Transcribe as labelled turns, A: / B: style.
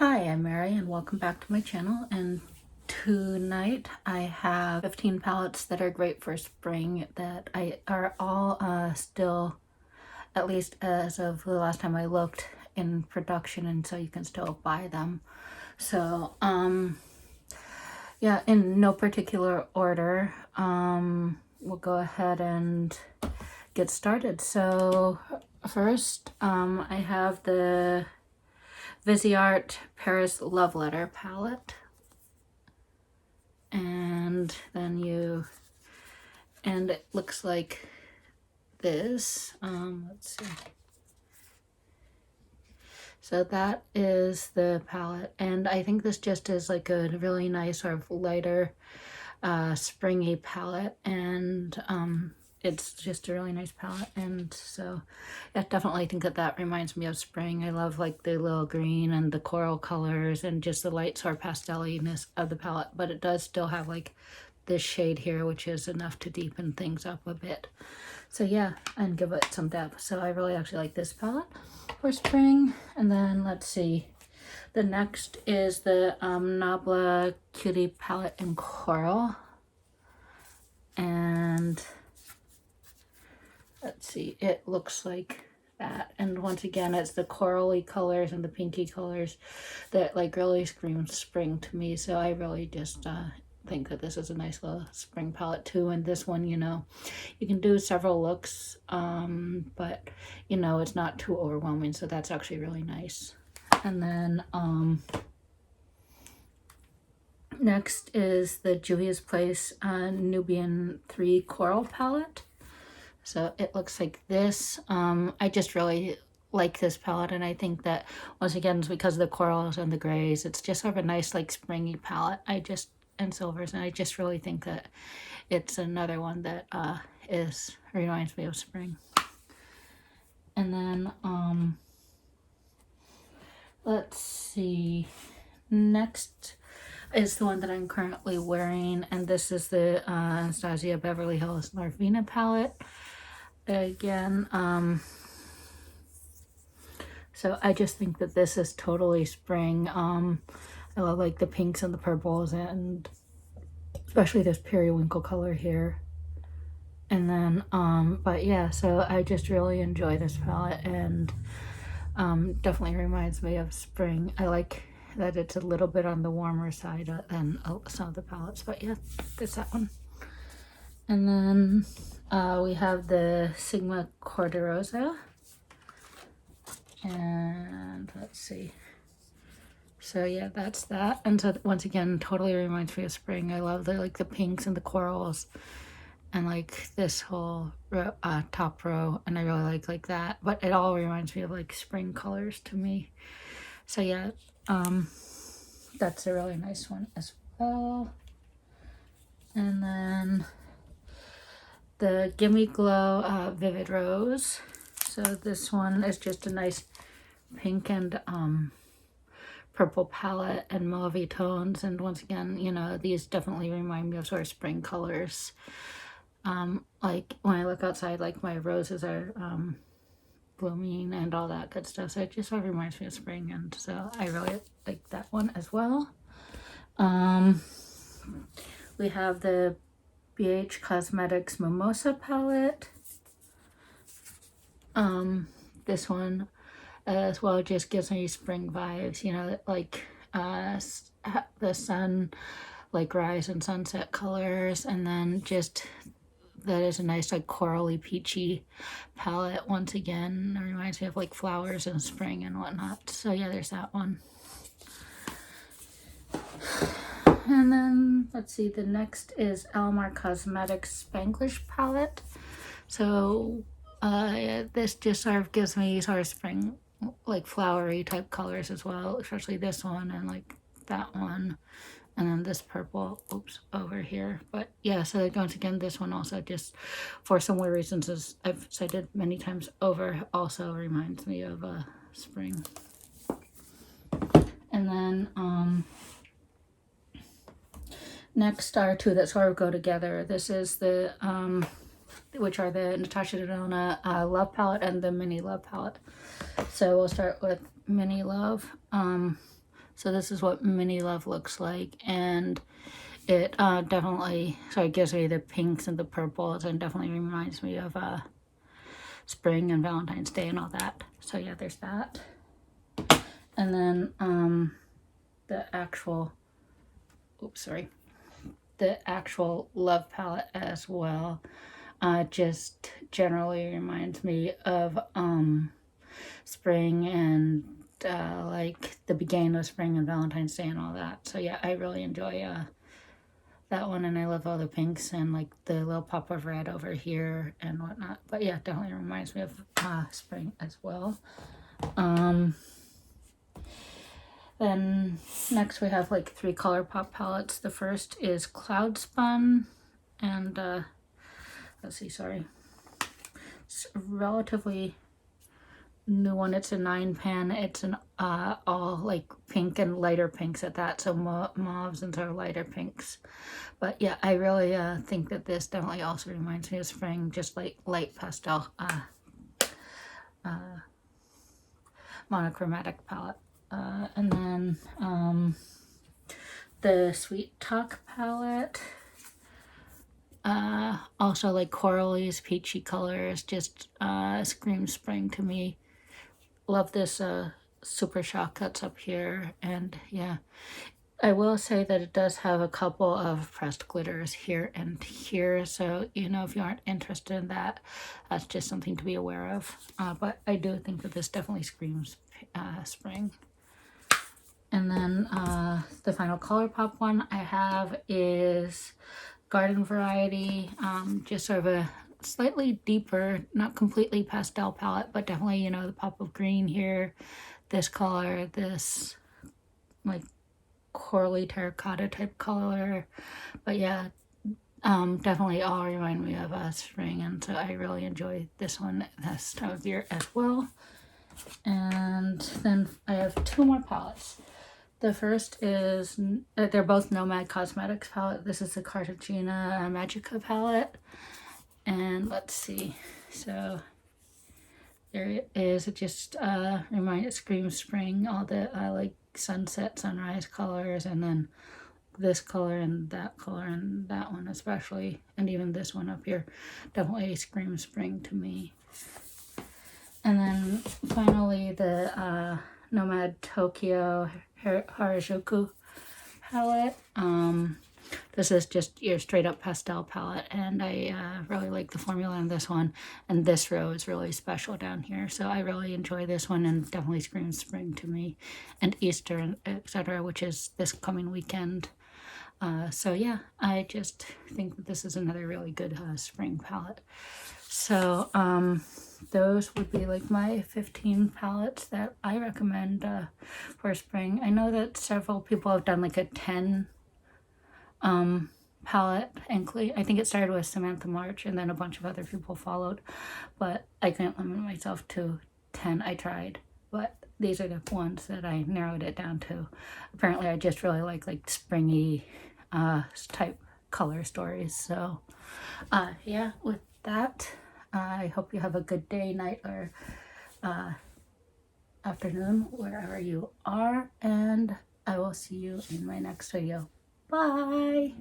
A: Hi, I'm Mary and welcome back to my channel, and tonight I have 15 palettes that are great for spring that are all still, at least as of the last time I looked, in production, and so you can still buy them. So yeah, in no particular order, we'll go ahead and get started. So first I have the Viseart Paris Love Letter palette, and then and it looks like this. Let's see. So that is the palette, and I think this just is like a really nice sort of lighter springy palette, and it's just a really nice palette. And so I definitely think that reminds me of spring. I love like the little green and the coral colors and just the light sort of pastel-iness of the palette, but it does still have like this shade here, which is enough to deepen things up a bit. So yeah, and give it some depth. So I really actually like this palette for spring. And then let's see, the next is the Nabla Cutie palette in coral, and let's see, it looks like that. And once again, it's the corally colors and the pinky colors that like really scream spring to me. So I really just think that this is a nice little spring palette too. And this one, you know, you can do several looks, but you know, it's not too overwhelming, so that's actually really nice. And then next is the Juvia's Place Nubian 3 Coral palette. So it looks like this. I just really like this palette, and I think that once again it's because of the corals and the grays. It's just sort of a nice like springy palette. And silvers, and I just really think that it's another one that reminds me of spring. And then let's see, next is the one that I'm currently wearing, and this is the Anastasia Beverly Hills Larvina palette. Again, so I just think that this is totally spring. I love like the pinks and the purples, and especially this periwinkle color here. And then but yeah, so I just really enjoy this palette, and definitely reminds me of spring. I like that it's a little bit on the warmer side than some of the palettes, but yeah, that's that one. And then we have the Sigma Corderosa, and let's see. So yeah, that's that. And so once again, totally reminds me of spring. I love the like the pinks and the corals, and like this whole top row, and I really like that. But it all reminds me of like spring colors to me. So yeah, that's a really nice one as well. And then the Gimme Glow Vivid Rose. So this one is just a nice pink and purple palette and mauve tones, and once again, you know, these definitely remind me of sort of spring colors. Like when I look outside, like my roses are blooming and all that good stuff, so it just sort of reminds me of spring, and so I really like that one as well. We have the BH Cosmetics Mimosa palette. This one as well just gives me spring vibes, you know, like the sun, like rise and sunset colors, and then just that is a nice like corally peachy palette. Once again, it reminds me of like flowers in spring and whatnot. So yeah, there's that one. And then let's see, the next is Alamar Cosmetics Spanglish palette. So this just sort of gives me sort of spring like flowery type colors as well, especially this one and like that one, and then this purple over here. But yeah, so once again, this one also just for similar reasons as I've cited many times over, also reminds me of spring. And then next are two that sort of go together. This is the which are the Natasha Denona Love palette and the Mini Love palette. So we'll start with Mini Love. So So this is what Mini Love looks like, and it definitely, so it gives me the pinks and the purples, and definitely reminds me of spring and Valentine's Day and all that. So yeah, there's that. And then the actual, the actual Love palette as well. Just generally reminds me of spring and like the beginning of spring and Valentine's Day and all that. So yeah, I really enjoy that one, and I love all the pinks and like the little pop of red over here and whatnot. But yeah, definitely reminds me of spring as well. Then next we have like 3 ColourPop palettes. The first is Cloud Spun, and let's see, sorry, it's a relatively new one. It's a 9-pan. It's an all like pink and lighter pinks at that, so mauves and sort of lighter pinks. But yeah, I really think that this definitely also reminds me of spring, just like light pastel monochromatic palette. And then the Sweet Talk palette, also like coralies, peachy colors, just screams spring to me. Love this super shock that's up here, and yeah, I will say that it does have a couple of pressed glitters here and here, so you know, if you aren't interested in that, that's just something to be aware of. But I do think that this definitely screams spring. And then the final ColourPop one I have is Garden Variety, just sort of a slightly deeper, not completely pastel palette, but definitely, you know, the pop of green here, this color, this like corally terracotta type color. But yeah, definitely all remind me of spring, and so I really enjoy this one this time of year as well. And then I have 2 more palettes. The first is, they're both Nomad Cosmetics palette. This is the Cartagena Magica palette. And let's see, so there it is. It just screams spring, all the like sunset, sunrise colors, and then this color and that one especially, and even this one up here definitely screams spring to me. And then finally the Nomad Tokyo Harajuku palette. This is just your straight up pastel palette, and I really like the formula in this one, and this row is really special down here, so I really enjoy this one, and definitely screams spring to me, and Easter and etc., which is this coming weekend. So yeah, I just think that this is another really good spring palette. So those would be like my 15 palettes that I recommend for spring. I know that several people have done like a 10 palette, and I think it started with Samantha March, and then a bunch of other people followed, but I couldn't limit myself to 10. I tried, but these are the ones that I narrowed it down to. Apparently I just really like springy type color stories. So yeah, with that, I hope you have a good day, night, or afternoon, wherever you are, and I will see you in my next video. Bye!